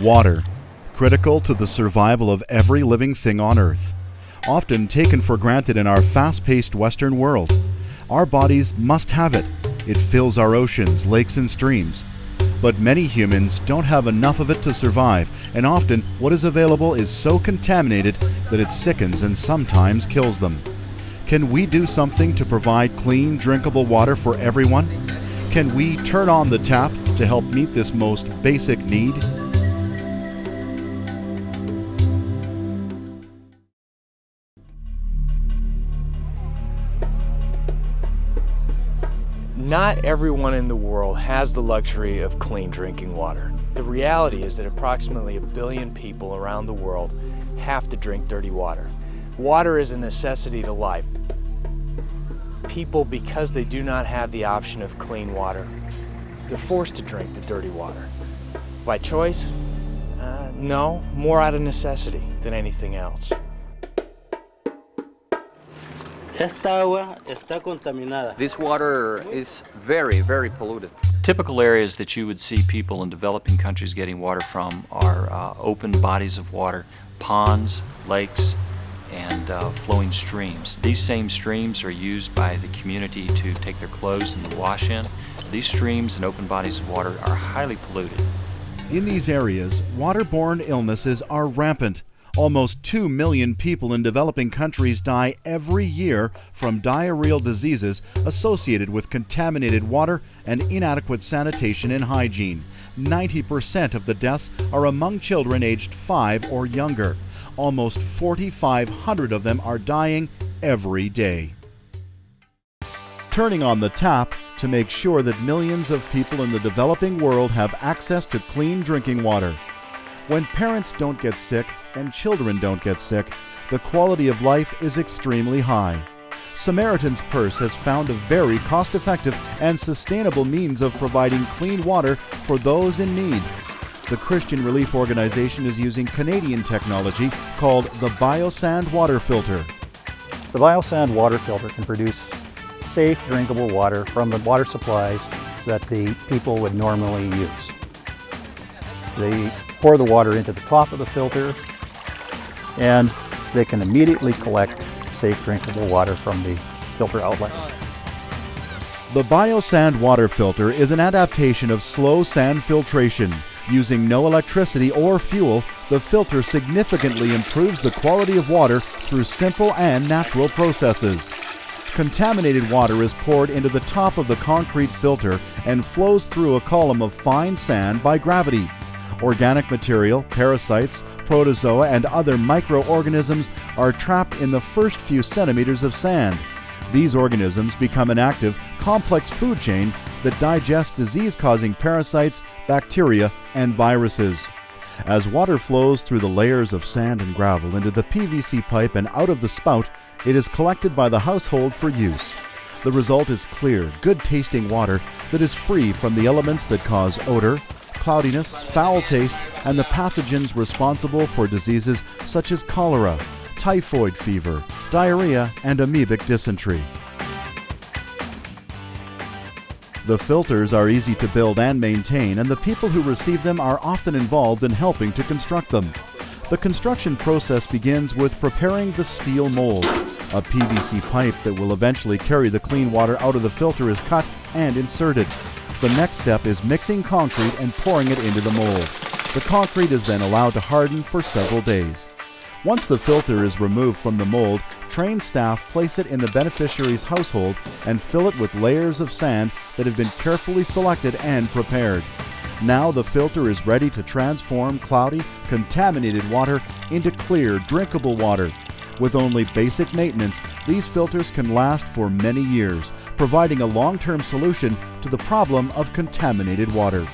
Water, critical to the survival of every living thing on Earth. Often taken for granted in our fast-paced Western world. Our bodies must have it. It fills our oceans, lakes, and streams. But many humans don't have enough of it to survive, and often what is available is so contaminated that it sickens and sometimes kills them. Can we do something to provide clean, drinkable water for everyone? Can we turn on the tap to help meet this most basic need? Not everyone in the world has the luxury of clean drinking water. The reality is that approximately 1 billion people around the world have to drink dirty water. Water is a necessity to life. People, because they do not have the option of clean water, they're forced to drink the dirty water. By choice? No, more out of necessity than anything else. Esta agua está contaminada. This water is very, very polluted. Typical areas that you would see people in developing countries getting water from are open bodies of water, ponds, lakes, and flowing streams. These same streams are used by the community to take their clothes and to wash in. These streams and open bodies of water are highly polluted. In these areas, waterborne illnesses are rampant. Almost 2 million people in developing countries die every year from diarrheal diseases associated with contaminated water and inadequate sanitation and hygiene. 90% of the deaths are among children aged 5 or younger. Almost 4,500 of them are dying every day. Turning on the tap to make sure that millions of people in the developing world have access to clean drinking water. When parents don't get sick and children don't get sick, the quality of life is extremely high. Samaritan's Purse has found a very cost-effective and sustainable means of providing clean water for those in need. The Christian relief organization is using Canadian technology called the Biosand water filter. The Biosand water filter can produce safe, drinkable water from the water supplies that the people would normally use. They pour the water into the top of the filter, and they can immediately collect safe, drinkable water from the filter outlet. The Biosand water filter is an adaptation of slow sand filtration. Using no electricity or fuel, the filter significantly improves the quality of water through simple and natural processes. Contaminated water is poured into the top of the concrete filter and flows through a column of fine sand by gravity. Organic material, parasites, protozoa, and other microorganisms are trapped in the first few centimeters of sand. These organisms become an active, complex food chain that digests disease-causing parasites, bacteria, and viruses. As water flows through the layers of sand and gravel into the PVC pipe and out of the spout, it is collected by the household for use. The result is clear, good-tasting water that is free from the elements that cause odor, cloudiness, foul taste, and the pathogens responsible for diseases such as cholera, typhoid fever, diarrhea, and amoebic dysentery. The filters are easy to build and maintain, and the people who receive them are often involved in helping to construct them. The construction process begins with preparing the steel mold. A PVC pipe that will eventually carry the clean water out of the filter is cut and inserted. The next step is mixing concrete and pouring it into the mold. The concrete is then allowed to harden for several days. Once the filter is removed from the mold, trained staff place it in the beneficiary's household and fill it with layers of sand that have been carefully selected and prepared. Now the filter is ready to transform cloudy, contaminated water into clear, drinkable water. With only basic maintenance, these filters can last for many years, providing a long-term solution to the problem of contaminated water.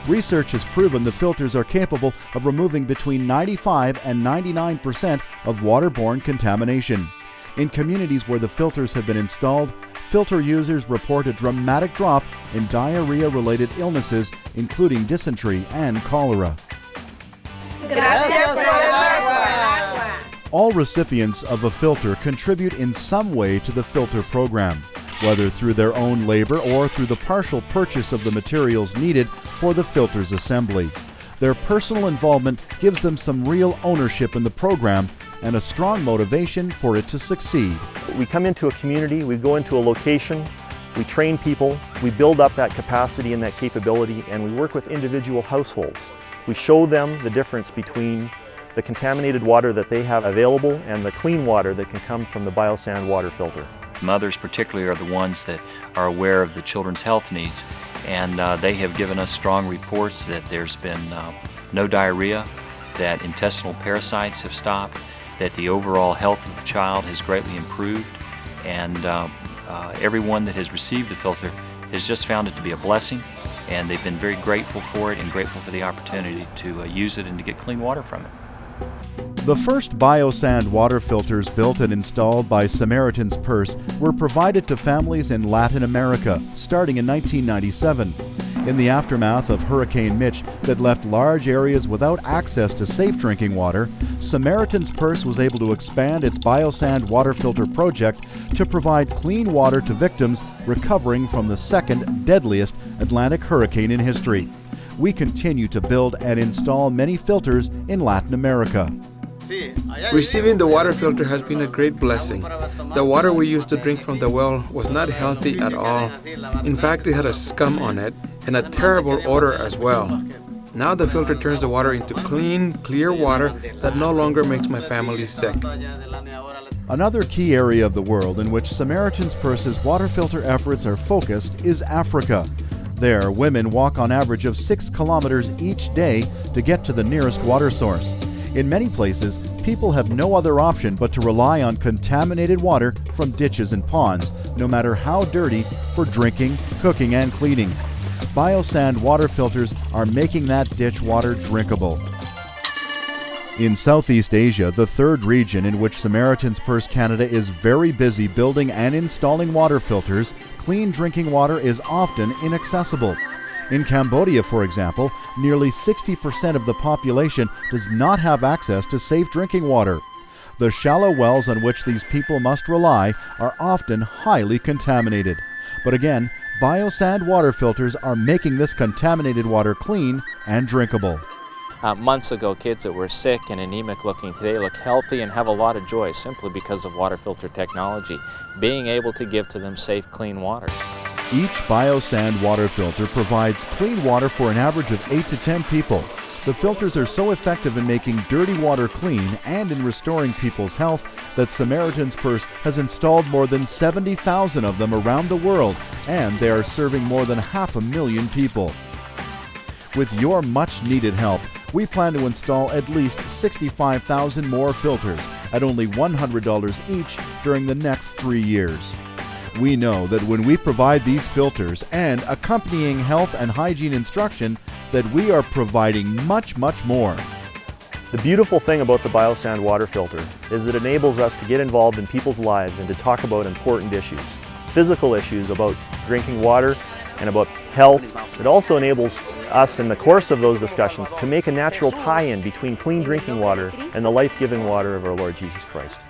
Research has proven the filters are capable of removing between 95 and 99% of waterborne contamination. In communities where the filters have been installed, filter users report a dramatic drop in diarrhea-related illnesses, including dysentery and cholera. All recipients of a filter contribute in some way to the filter program, whether through their own labor or through the partial purchase of the materials needed for the filter's assembly. Their personal involvement gives them some real ownership in the program and a strong motivation for it to succeed. We come into a community, we go into a location, we train people, we build up that capacity and that capability, and we work with individual households. We show them the difference between the contaminated water that they have available and the clean water that can come from the Biosand water filter. Mothers particularly are the ones that are aware of the children's health needs, and they have given us strong reports that there's been no diarrhea, that intestinal parasites have stopped, that the overall health of the child has greatly improved, and everyone that has received the filter has just found it to be a blessing, and they've been very grateful for it and grateful for the opportunity to use it and to get clean water from it. The first Biosand water filters built and installed by Samaritan's Purse were provided to families in Latin America, starting in 1997. In the aftermath of Hurricane Mitch that left large areas without access to safe drinking water, Samaritan's Purse was able to expand its Biosand water filter project to provide clean water to victims recovering from the second deadliest Atlantic hurricane in history. We continue to build and install many filters in Latin America. Receiving the water filter has been a great blessing. The water we used to drink from the well was not healthy at all. In fact, it had a scum on it and a terrible odor as well. Now the filter turns the water into clean, clear water that no longer makes my family sick. Another key area of the world in which Samaritan's Purse's water filter efforts are focused is Africa. There, women walk on average of 6 kilometers each day to get to the nearest water source. In many places, people have no other option but to rely on contaminated water from ditches and ponds, no matter how dirty, for drinking, cooking, and cleaning. Biosand water filters are making that ditch water drinkable. In Southeast Asia, the third region in which Samaritan's Purse Canada is very busy building and installing water filters, clean drinking water is often inaccessible. In Cambodia, for example, nearly 60% of the population does not have access to safe drinking water. The shallow wells on which these people must rely are often highly contaminated. But again, Biosand water filters are making this contaminated water clean and drinkable. Months ago, kids that were sick and anemic looking today look healthy and have a lot of joy simply because of water filter technology, being able to give to them safe, clean water. Each Biosand water filter provides clean water for an average of 8 to 10 people. The filters are so effective in making dirty water clean and in restoring people's health that Samaritan's Purse has installed more than 70,000 of them around the world, and they are serving more than 500,000 people. With your much-needed help, we plan to install at least 65,000 more filters at only $100 each during the next 3 years. We know that when we provide these filters and accompanying health and hygiene instruction, that we are providing much, much more. The beautiful thing about the Biosand water filter is it enables us to get involved in people's lives and to talk about important issues, physical issues about drinking water and about health. It also enables us in the course of those discussions to make a natural tie-in between clean drinking water and the life-giving water of our Lord Jesus Christ.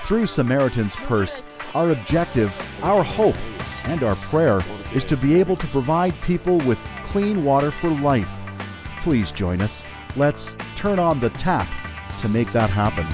Through Samaritan's Purse, our objective, our hope, and our prayer is to be able to provide people with clean water for life. Please join us. Let's turn on the tap to make that happen.